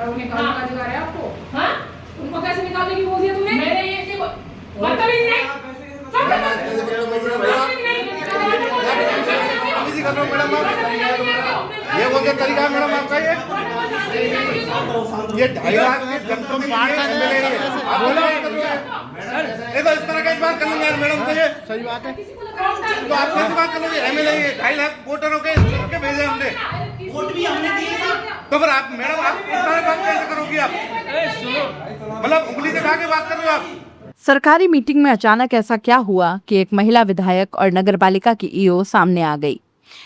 सरकार निकालने का अधिकार है आपको? हाँ, उनको कैसे निकालने की बोल दिया तुमने? मैंने ये सिर्फ बदतमीज नहीं ये बोलते तरीका मैडम आपका ये 2.5 लाख के जनता में ये तो इस तरह का बात कर लेंगे यार मैडम से, ये सही बात है। तो आप कैसे बात कर लोगे? एमएलए 2.5 लाख वोटरों के भेजे हमने, वोट भी हमने दिए साहब। तो फिर आप मैडम आप इस तरह बात कैसे करोगी? आप मतलब उंगली दिखा के बात कर रहे हो आप। सरकारी मीटिंग में अचानक ऐसा क्या हुआ कि एक महिला विधायक और नगरपालिका की ईओ सामने आ गई?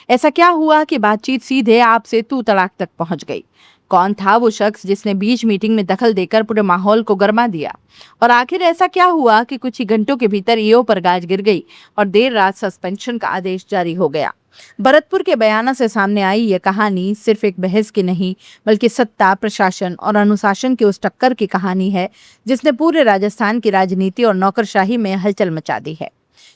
ऐसा क्या हुआ कि बातचीत सीधे आपसे तू तड़ाक तक पहुंच गई? कौन था वो शख्स जिसने बीच मीटिंग में दखल देकर पूरे माहौल को गरमा दिया? और आखिर ऐसा क्या हुआ कि कुछ ही घंटों के भीतर ईओ पर गाज गिर गई और देर रात सस्पेंशन का आदेश जारी हो गया? भरतपुर के बयाना से सामने आई ये कहानी सिर्फ एक बहस की नहीं, बल्कि सत्ता, प्रशासन और अनुशासन की उस टक्कर की कहानी है जिसने पूरे राजस्थान की राजनीति और नौकरशाही में हलचल मचा दी है।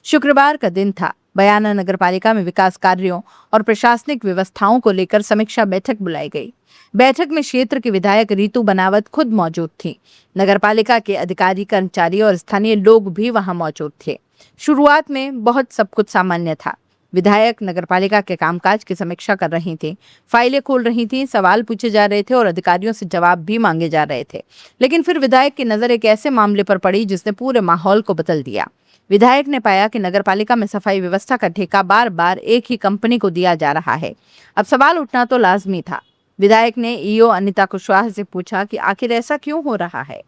शुक्रवार का दिन था। बयाना नगरपालिका में विकास कार्यों और प्रशासनिक व्यवस्थाओं को लेकर समीक्षा बैठक बुलाई गई। बैठक में क्षेत्र के विधायक रीतू बनावत खुद मौजूद थी। नगरपालिका के अधिकारी, कर्मचारी और स्थानीय लोग भी वहां मौजूद थे। शुरुआत में बहुत सब कुछ सामान्य था। विधायक नगरपालिका के कामकाज की समीक्षा कर रही थी, फाइलें खोल रही थी, सवाल पूछे जा रहे थे और अधिकारियों से जवाब भी मांगे जा रहे थे। लेकिन फिर विधायक की नजर एक ऐसे मामले पर पड़ी जिसने पूरे माहौल को बदल दिया। विधायक ने पाया कि नगरपालिका में सफाई व्यवस्था का ठेका बार बार एक ही कंपनी को दिया जा रहा है। अब सवाल उठना तो लाजमी था। विधायक ने ईओ अनिता कुशवाहा से पूछा कि आखिर ऐसा क्यों हो रहा है?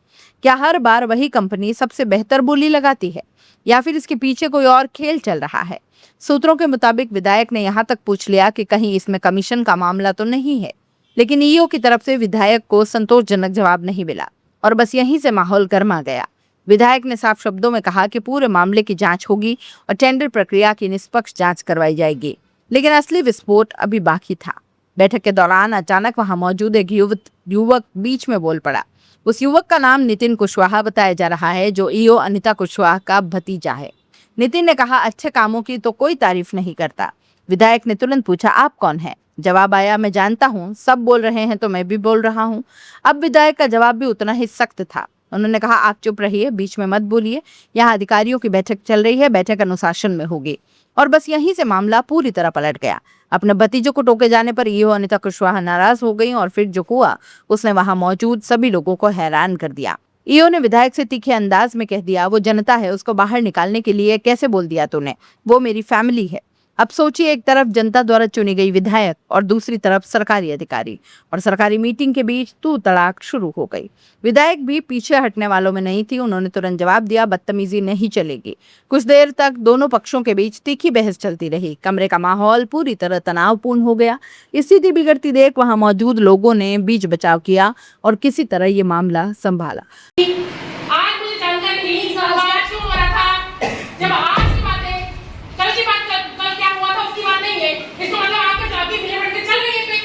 क्या हर बार वही कंपनी सबसे बेहतर बोली लगाती है या फिर इसके पीछे कोई और खेल चल रहा है? सूत्रों के मुताबिक विधायक ने यहाँ तक पूछ लिया कि कहीं इसमें कमीशन का मामला तो नहीं है। लेकिन ईओ की तरफ से विधायक को संतोषजनक जवाब नहीं मिला और बस यहीं से माहौल गर्मा गया। विधायक ने साफ शब्दों में कहा कि पूरे मामले की जांच होगी और टेंडर प्रक्रिया की निष्पक्ष जांच करवाई जाएगी। लेकिन असली विस्फोट अभी बाकी था। बैठक के दौरान अचानक वहां मौजूद एक युवक बीच में बोल पड़ा। उस युवक का नाम नितिन कुशवाहा बताया जा रहा है, जो ईओ अनिता कुशवाहा का भतीजा है। नितिन ने कहा, अच्छे कामों की तो कोई तारीफ नहीं करता। विधायक ने तुरंत पूछा, आप कौन हैं? जवाब आया, मैं जानता हूँ, सब बोल रहे हैं तो मैं भी बोल रहा हूँ। अब विधायक का जवाब भी उतना ही सख्त था। उन्होंने कहा, आप चुप रहिए, बीच में मत बोलिए, यहाँ अधिकारियों की बैठक चल रही है, बैठक अनुशासन में होगी। और बस यहीं से मामला पूरी तरह पलट गया। अपने भतीजों को टोके जाने पर ईओ अनिता कुशवाहा नाराज हो गई और फिर जो हुआ उसने वहां मौजूद सभी लोगों को हैरान कर दिया। ईओ ने विधायक से तीखे अंदाज में कह दिया, वो जनता है, उसको बाहर निकालने के लिए कैसे बोल दिया तूने? वो मेरी फैमिली है। अब सोचिए, एक तरफ जनता द्वारा चुनी गई विधायक और दूसरी तरफ सरकारी अधिकारी, और सरकारी मीटिंग के बीच तू तड़ाक शुरू हो गई। विधायक भी पीछे हटने वालों में नहीं थी। उन्होंने तुरंत जवाब दिया, बदतमीजी नहीं चलेगी। कुछ देर तक दोनों पक्षों के बीच तीखी बहस चलती रही। कमरे का माहौल पूरी तरह तनावपूर्ण हो गया। स्थिति बिगड़ती देख वहां मौजूद लोगों ने बीच बचाव किया और किसी तरह ये मामला संभाला। आज मुझे जानकारी नहीं, सवाल क्यों हो रहा था? जब आज की बात है, कल की बात, कल क्या हुआ था उसकी बात नहीं है। इसका मतलब आपका जाति मिले चल रही है।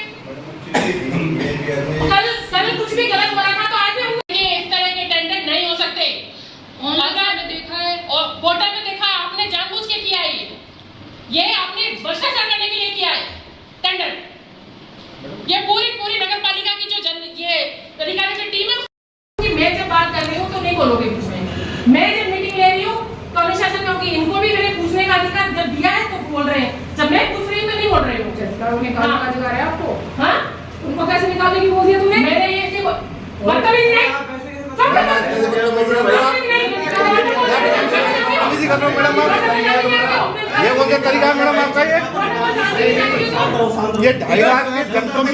कल कुछ भी गलत हो रहा था तो आज हम इस तरह के टेंडर नहीं हो सकते। ऑनलाइन में देखा है और पोर्टल में देखा है, आपने जानबूझ के किया है। ये आपने भ्रष्टाचार करने के लिए किया है टेंडर। ये पूरी नगर पालिका की जो ये अधिकारी की टीम है, मैं जब बात कर रही हूँ तो नहीं बोलोगे कुछ में। मैं जब मीटिंग ले रही हूँ तो अनुशासन, क्योंकि इनको भी मैंने पूछने का अधिकार जब दिया है तो बोल रहे हैं। जब मैं पूछ रही हूँ तो नहीं बोल रही हूँ। निकालने का अधिकार है आपको? हाँ, उनको कैसे निकालने की बोल दिया तुमने? मैंने ये सिर्फ बदतमीज नहीं ये बोलते तरीका मैडम आपका ये 2.5 लाख के जनता में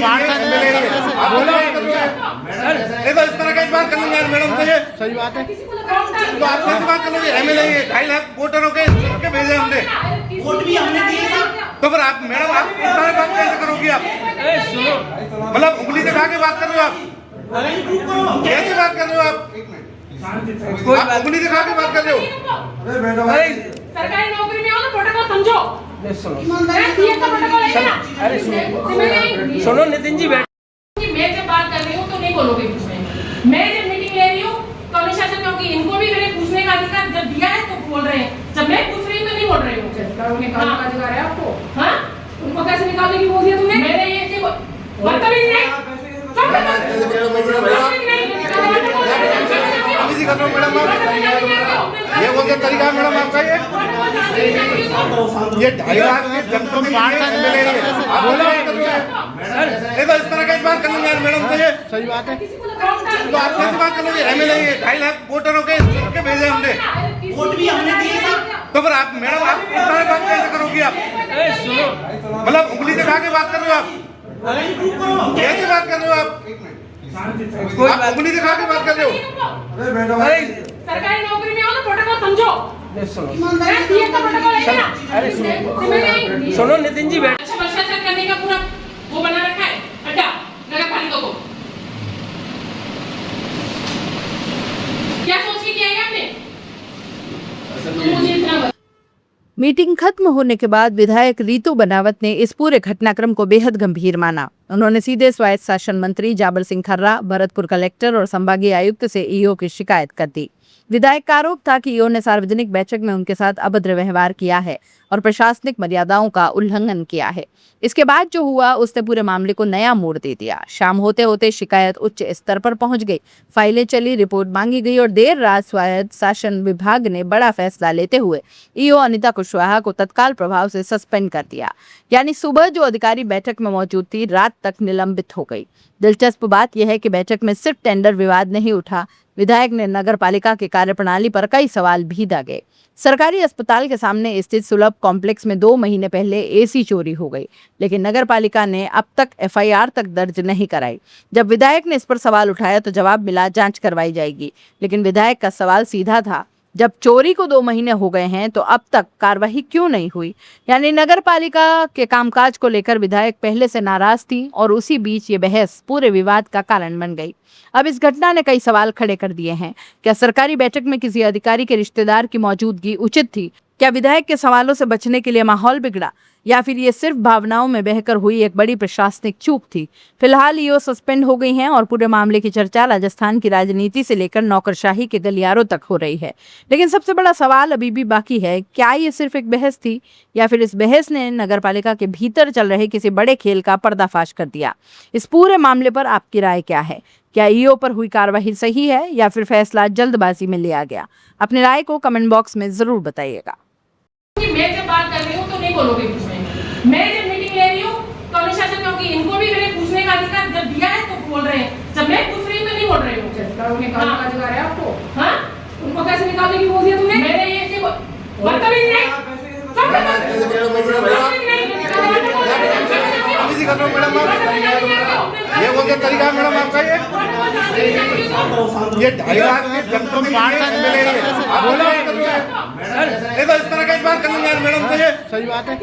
ये तो इस तरह का बात कर लेंगे यार मैडम से, ये सही बात है। तो आप कैसे बात कर लोगे? एमएलए 2.5 लाख वोटरों के भेजे हमने, वोट भी हमने दिए साहब। तो फिर आप मैडम आप इस तरह बात कैसे करोगी? आप मतलब उंगली दिखा के बात कर रहे हो? आप कैसे बात कर रहे हो? आप उंगली दिखा के बात कर रहे हो? सरकारी नौकरी में हो तो प्रोटोकॉल समझो। सुनो नितिन जी, मैं जब बात कर रही हूँ तो नहीं बोलोगे कुछ में। मैं जब मीटिंग ले रही हूँ तो अनुशासन, क्योंकि इनको भी मैंने पूछने का अधिकार जब दिया है तो बोल रहे हैं। जब मैं पूछ रही हूँ तो नहीं बोल रही हूँ। निकालने का अधिकार है आपको? हाँ, उनको कैसे निकालने की बोल दिया तुमने? मैंने ये सिर्फ बदतमीज नहीं ये 2.5 लाख के जनता की एमएलए है। आप बोलो बात कर रहे हो। ये तो इस तरह की बात कर लेंगे यार मैडम से। सही बात है। तो आप कैसे बात कर लोगे? एमएलए है, 2.5 लाख वोटरों के भेजे हमने। वोट भी हमने दिए साहब। तो फिर आप मैडम आप इस तरह बात कैसे करोगी आप? मतलब उंगली दिखा के बात कर रहे हो आप? कैसे बात कर रहे हो आप? आप उंगली दिखा के बात कर रहे हो? सरकारी नौकरी में हो तो प्रोटोकॉल समझो। प्रोटोकॉल है ना? सुनो नितिन जी बैठ। अच्छा भ्रष्टाचार करने का पूरा वो बना रखा है अड्डा नगर पालिका को। क्या सोच के किया है आपने? तुम मुझे इतना बता। मीटिंग खत्म होने के बाद विधायक रीतू बनावत ने इस पूरे घटनाक्रम को बेहद गंभीर माना। उन्होंने सीधे स्वायत्त शासन मंत्री जाबर सिंह खर्रा, भरतपुर कलेक्टर और संभागीय आयुक्त से ईओ की शिकायत कर दी। विधायक का आरोप था कि ईओ ने सार्वजनिक बैठक में उनके साथ अभद्र व्यवहार किया है और प्रशासनिक मर्यादाओं का उल्लंघन किया है। इसके बाद जो हुआ उसने पूरे मामले को नया मोड़ दे दिया। शाम होते होते शिकायत उच्च स्तर पर पहुंच गई, फाइलें चली, रिपोर्ट मांगी गई और देर रात स्वायत्त शासन विभाग ने बड़ा फैसला लेते हुए ईओ अनिता कुशवाहा को तत्काल प्रभाव से सस्पेंड कर दिया। यानी सुबह जो अधिकारी बैठक में मौजूद थी, रात तक निलंबित हो गई। दिलचस्प बात यह है कि बैठक में सिर्फ टेंडर विवाद नहीं उठा, विधायक ने नगर पालिका की कार्यप्रणाली पर कई सवाल भी दागे। सरकारी अस्पताल के सामने स्थित सुलभ कॉम्प्लेक्स में 2 महीने पहले एसी चोरी हो गई, लेकिन नगर पालिका ने अब तक एफआईआर तक दर्ज नहीं कराई। जब विधायक ने इस पर सवाल उठाया तो जवाब मिला जांच करवाई जाएगी, लेकिन विधायक का सवाल सीधा था, जब चोरी को 2 महीने हो गए हैं तो अब तक कार्रवाई क्यों नहीं हुई? यानी नगर पालिका के कामकाज को लेकर विधायक पहले से नाराज थी और उसी बीच ये बहस पूरे विवाद का कारण बन गई। अब इस घटना ने कई सवाल खड़े कर दिए हैं। क्या सरकारी बैठक में किसी अधिकारी के रिश्तेदार की मौजूदगी उचित थी? क्या विधायक के सवालों से बचने के लिए माहौल बिगड़ा, या फिर ये सिर्फ भावनाओं में बहकर हुई एक बड़ी प्रशासनिक चूक थी? फिलहाल ईओ सस्पेंड हो गई हैं और पूरे मामले की चर्चा राजस्थान की राजनीति से लेकर नौकरशाही के गलियारों तक हो रही है। लेकिन सबसे बड़ा सवाल अभी भी बाकी है, क्या ये सिर्फ एक बहस थी या फिर इस बहस ने नगरपालिका के भीतर चल रहे किसी बड़े खेल का पर्दाफाश कर दिया? इस पूरे मामले पर आपकी राय क्या है? क्या ईओ पर हुई कार्रवाई सही है या फिर फैसला जल्दबाजी में लिया गया? अपनी राय को कमेंट बॉक्स में जरूर बताइएगा। मैं जब बात कर रही हूँ तो नहीं बोलोगे कुछ नहीं। मैं जब मीटिंग ले रही हूँ तो अनुशासन, क्योंकि इनको भी मैंने पूछने का अधिकार जब दिया है तो बोल रहे हैं, जब मैं पूछ रही हूँ तो नहीं बोल रही हूँ। निकालने का अधिकार है आपको? हाँ, उनको कैसे निकालने की बोल दिया तुमने? मैंने ये सिर्फ बदतमीजी नहीं। ये बोलते तरीका मैडम आपका ये 2.5 लाख के जनता की एमएलए है। आप बोलो बात कर रहे हो। ये तो इस तरह की बात कर लेंगे यार मैडम से। सही बात है।